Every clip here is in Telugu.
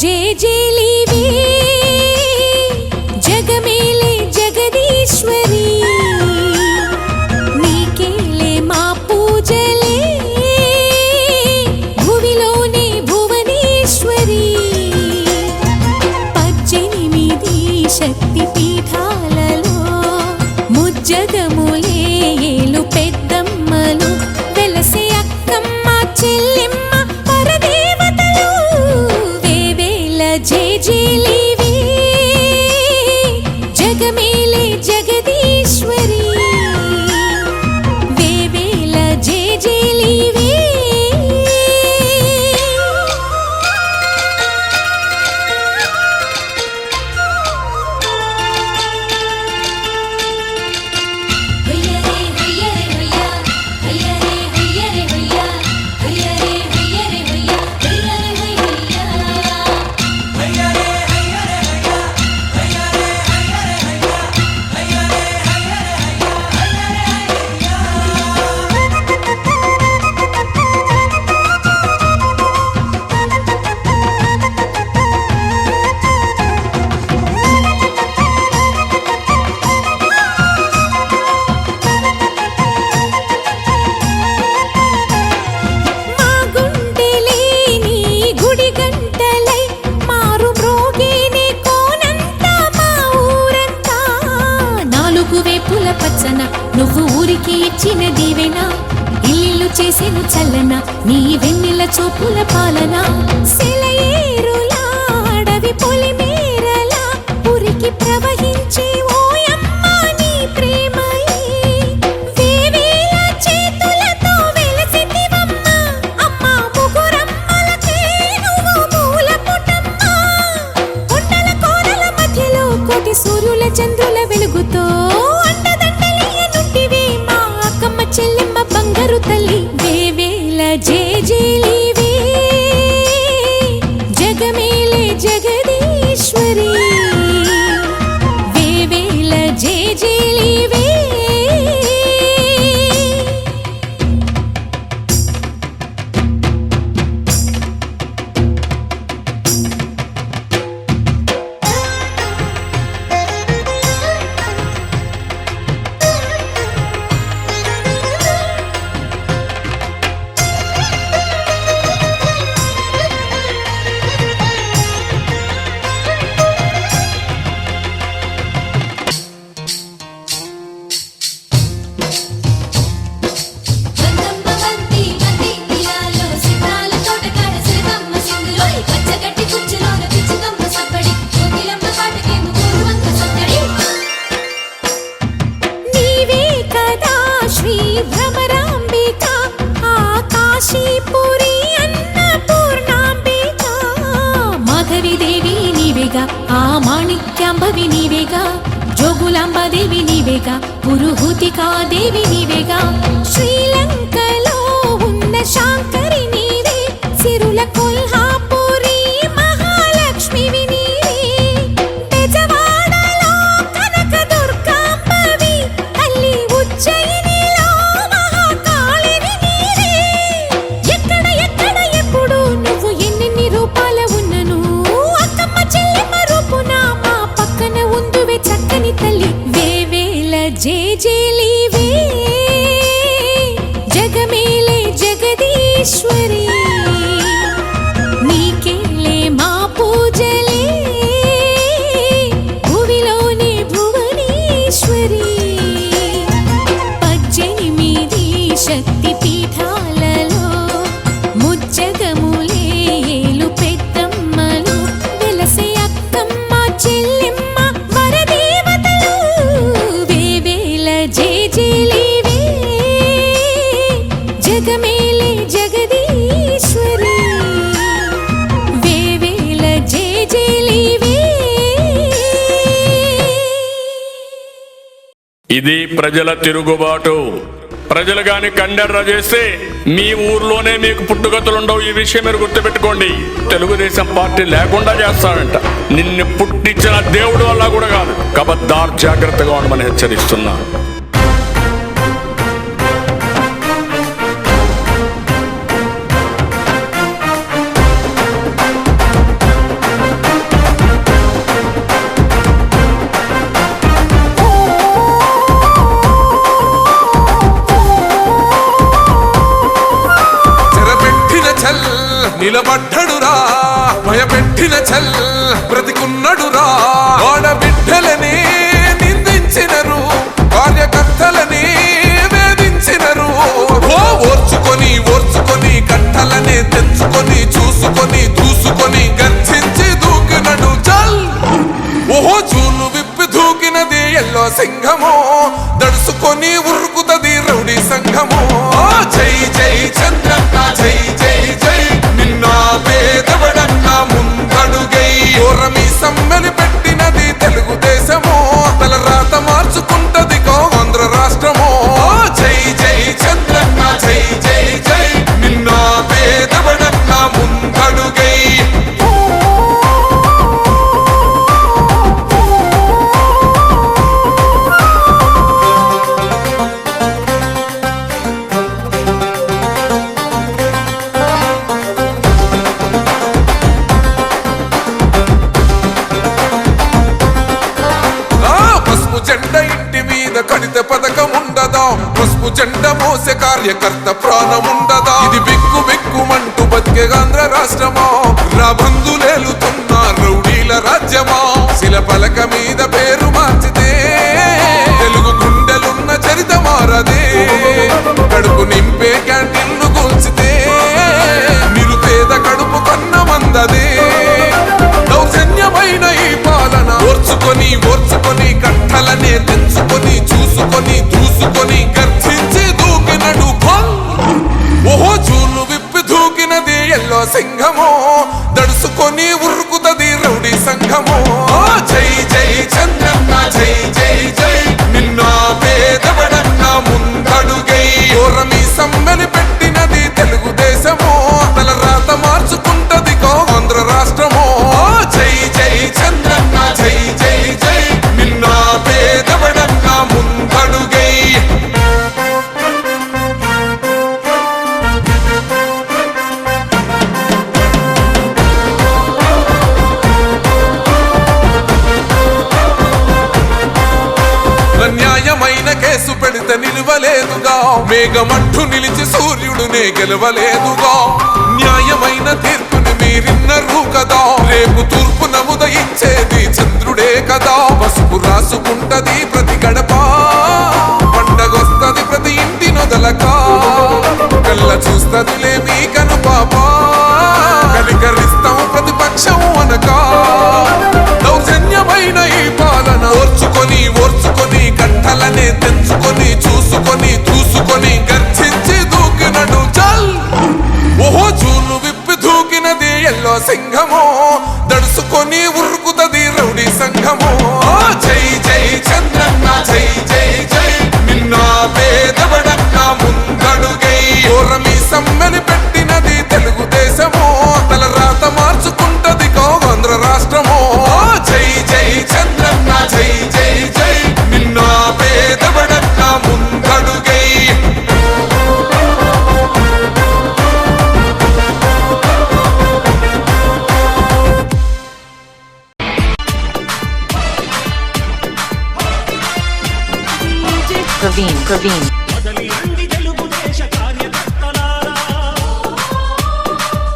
జేజేలివే జగమేలే జగదీశ్వరి నీకేలే మా పూజలే భువిలోనే భువనేశ్వరి 18 శక్తి పీఠాలలో ముజ్జగములే ఏలు పెద్దమ్మలు వెలసే అక్కమ్మ చెల్లెమ్మ పరదేవతలు వేవేల జేజేలివే జగమేలే జగదీశ్వరి వేవేల జేజేలివే నువ్వు ఊరికి ఇచ్చిన దీవెన ఇల్లు చేసేను చల్లన నీ వెన్నెల చూపుల పాలన సెలయేరులా అడవి పొలిమేరలా ఊరికి ప్రవహించే ఓయమ్మ నీ ప్రేమయే వేవేల చేతులతో వెలసితివమ్మ అమ్మ ముగురమ్మలకే నువ్వు మూలపుటమ్మ కొండల కోరల మధ్యలో కోటి సూర్యుల చంద్రుల వెలుగుతో చెల్లెమ్మ బంగారు తల్లి వేవేల జేజేలివే జగమేలే జగదీశ్వరి వేవేల జేజేలివే ఆ మాణిక్యాంబవి నీవేగా జోగులాంబాదేవి నీవేగా పురుహూతికా దేవి నీవేగా శ్రీలంకలో ఉన్న శాంకరి నీవే సిరుల కొల్హాపురి మహాలక్ష్మివి నీవే బెజవాడలో కనక దుర్గాంబవి తల్లి ఉజ్జయినిలో మహాకాళివి నీవే ఎక్కడ ఎక్కడ ఎప్పుడు నువ్వు ఎన్నెన్ని రూపాల ఉన్నను చక్కని తల్లి వేవేల జేజేలివే జగమేలే జగదీశ్వరి నీకేలే మా పూజలే భువిలోనే భువనేశ్వరి 18 శక్తి పీఠాలలో ముజ్జగములే ఏలు పెద్దమ్మలు వెలసే అక్కమ్మ చెల్లెమ్మ జేజేలివే జగమేలే జగదీశ్వరి వేవేల జేజేలివే ఇది ప్రజల తిరుగుబాటు ప్రజలు గాని కండెర్ర చేస్తే మీ ఊర్లోనే మీకు పుట్టుగతులుండవు ఈ విషయం మీరు గుర్తుపెట్టుకోండి తెలుగుదేశం పార్టీ లేకుండా చేస్తాడంట నిన్ను పుట్టించిన దేవుడు వల్ల కూడా కాదు కబద్దార్ జాగ్రత్తగా ఉండమని హెచ్చరిస్తున్నా నిలబడ్డడురా భయపెట్టిన చల్ బ్రతికున్నడురా ఆడబిడ్డలని నిందించినరు కార్యకర్తలని వేధించినరు ఓర్చుకొని ఓర్చుకొని కట్టలనే తెంచుకొని చూసుకొని దూసుకొని గర్జించి దూకినడు చల్ ఓహో చూలు విప్పి దూకినది ఎల్లో సింహము దడుసుకొని ఉరుకుతది రౌడీ సంఘము జై జై చంద్రన్న జై జై జై నిన్న పేదవడన్న ముందడుగై ఓరమి సమ్మెలి పెట్టినది తెలుగుదేశము తలరాత మార్చుకుంటది ఆంధ్ర రాష్ట్రము జై జై చంద్రన్న జై జై జై నిన్న పేదవడన్న ముందడుగై జెండా ఇంటి మీద కడిత పథకం ఉండదా పసుపు జెండా మోసే కార్యకర్త ప్రాణం ఉండదా ఇది బిక్కు బిక్కుమంటూ బతికే ఆంధ్ర రాష్ట్రమా రాబందులేలుతున్న రౌడీల రాజ్యమా శిల పలక మీద పేరు మార్చితే తెలుగు గుండెలున్న చరిత మారదే కడుపు నింపే క్యాంటీన్లు కూల్చితే నిరుపేద కడుపు కన్న మందదే దౌర్జన్యమైన ఈ పాలన ఓర్చుకొని ఓర్చుకొని కట్టలనే తెంచుకొని చూసుకొని దూసుకొని గర్జించి దూకినడు ఓహో చూలు విప్పి దూకినది ఎల్లో సింహము దడుసుకొని ఉరుకుతది రౌడీ సంఘము జై జై చంద్రన్న జై జై జై నిన్న పేదవడన్న ముందడుగై ఓరమి సమ్మెలి పెట్టినది తెలుగుదేశము తలరాత మార్చుకుంటది ఆంధ్ర రాష్ట్రము జై జై చంద్రన్న జై జై జై నిన్న పేదవడన్న ముందడుగై న్యాయమైన కేసు పెడితే నిలవలేదుగా మేఘమట్టు నిలిచి సూర్యుడునే గెలవలేదుగా న్యాయమైన తీర్పుని మీరిన్నరు కదా రేపు తూర్పు నముదయించేది చంద్రుడే కదా పసుపు రాసుకుంటది ప్రతి గడప పండగొస్తది ప్రతి ఇంటి నొదలక కళ్ళ చూస్తదిలే మీ కను పాప కనికరిస్తాం ప్రతిపక్షం అనక దౌర్జన్యమైన ఈ పాలన ఓర్చుకొని ఓర్చుకొని కట్టలనే తెంచుకొని చూసుకొని దూసుకొని గర్జించి దూకినడు చల్ ఓహో చూలు విప్పి దూకినది ఎల్లో సింహము దడుసుకొని ఉరుకుతది రౌడీ సంఘము జై జై చంద్రన్న జై జై జై నిన్న పేదవడన్న ముందడుగై ఓరమి సమ్మెలి పెట్టినది తెలుగుదేశము తలరాత మార్చుకుంటది ఆంధ్ర రాష్ట్రము జై జై చంద్రన్న జై జై జై నిన్న పేదవడన్న ముందడుగై Praveen. కదలిరండి తెలుగుదేశ కార్యకర్తలారా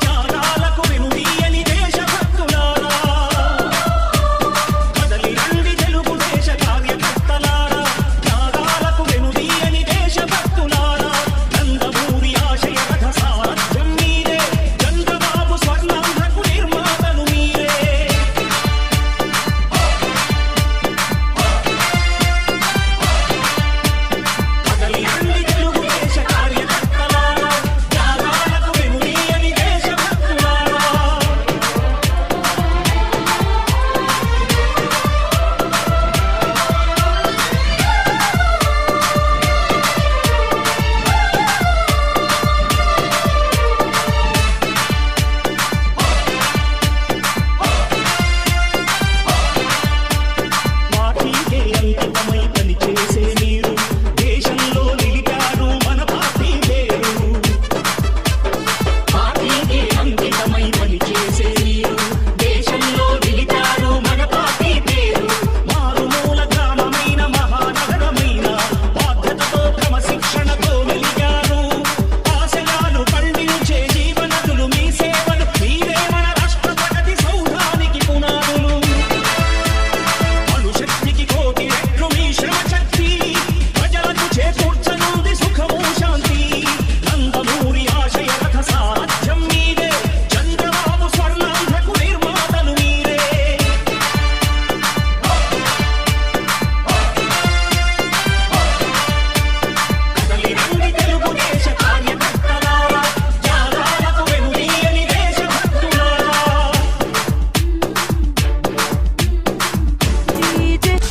త్యాగాలకు వెనుదీయని దేశభక్తులారా కదలిరండి తెలుగుదేశ కార్యకర్తలారా త్యాగాలకు వెనుదీయని దేశభక్తులారా నందమూరి ఆశయ రథ సారథ్యం మీరే చంద్రబాబు స్వర్ణాంధ్రకు నిర్మాతను మీరే కదలి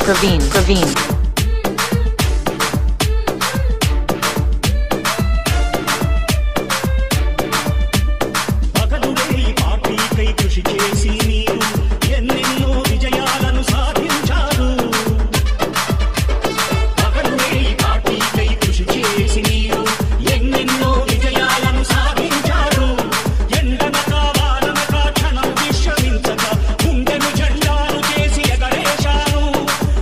Praveen. పగలుడే ఈ పార్టీకై కృషి చేసి మీరు ఎన్నెన్నో విజయాలను సాధించారు. పగలుడే ఈ పార్టీకై కృషి చేసి మీరు ఎన్నెన్నో విజయాలను సాధించారు. ఎండనక వాననక క్షణం విశ్రమించక గుండెను జెండాను చేసి ఎగరేశారు.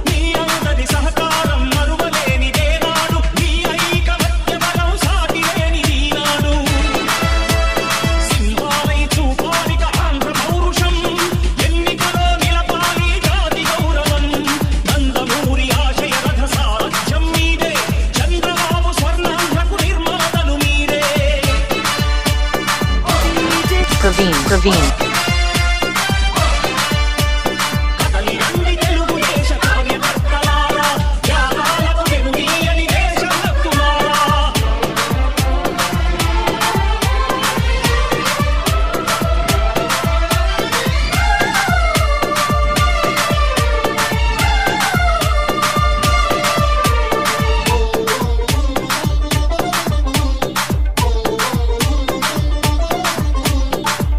మీ అందరి సహకారం మరువలేనిదే నాడు, మీ ఐకమత్య బలం సాటి లేనిది నాడు. సింహాలై చూపాలిక ఆంధ్ర పౌరుషం, ఎన్నికలో నిలపాలి జాతి గౌరవం. నందమూరి ఆశయ రథ సారథ్యం మీదే, చంద్రబాబు స్వర్ణాంధ్రకు నిర్మాతలు మీరే. Praveen. కదలి రండి తెలుగుదేశ కార్యకర్తలారా, త్యాగాలకు వెనుదీయని దేశభక్తులారా.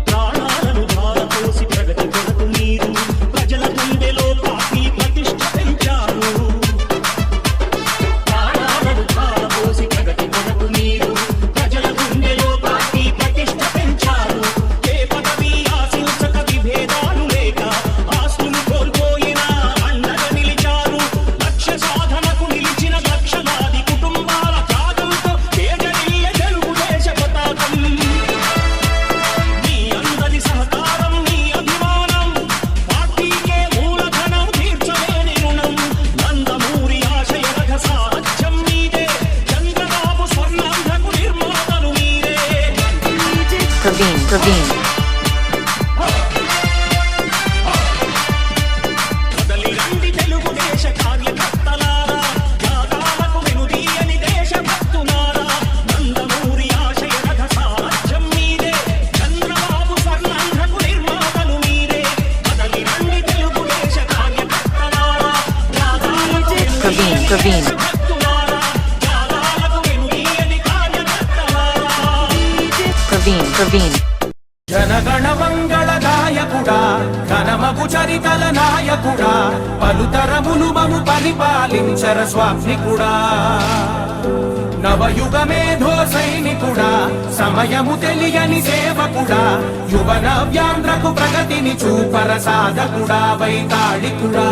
ప్రాణాలను ధారపోసి ప్రగతి కొరకు మీరు ప్రజల గుండెలో పార్టీ ప్రతిష్ఠ పెంచారు. ప్రాణాలను ధారపోసి ప్రగతి కొరకు మీరు ప్రజల గుండెలో పార్టీ ప్రతిష్ఠ పెంచారు. ఏ పదవి ఆశించక విభేదాలు లేక ఆస్తులు కోల్పోయినా అండగా నిలిచారు. లక్ష్య సాధనకు నిలిచిన లక్షలాది కుటుంబాల త్యాగంతో తేజరిల్లె తెలుగుదేశ పతాకం. మీ అందరి సహకారం, మీ అభిమానం పార్టీకే మూలధనం, తీర్చలేని రుణం. నందమూరి ఆశయ రథ సారథ్యం మీదే, చంద్రబాబు స్వర్ణాంధ్రకు నిర్మాతలు మీరే. Praveen. కదలి రండి తెలుగుదేశ కార్యకర్తలారా, త్యాగాలకు వెనుదీయని దేశభక్తులారా. నందమూరి ఆశయ రథ సారథ్యం మీదే, చంద్రబాబు స్వర్ణాంధ్రకు నిర్మాతలు మీరే. కదలి రండి తెలుగుదేశ కార్యకర్తలారా, త్యాగాలకు వెనుదీయని Praveen. దేశభక్తులారా. త్యాగాలకు వెనుదీయని కార్యకర్తలారా. Praveen. జనగణ మంగళ గాయకుడా, ఘనమగు చరితల నాయకుడా, పలుతరములు మము పరిపాలించర స్వామికుడా. నవయుగ మేధో సైనికుడా, సమయము తెలియని సేవకుడా, యువన వ్యాంధ్రకు ప్రగతిని చూపర సాధకుడా, వైతాళికుడా.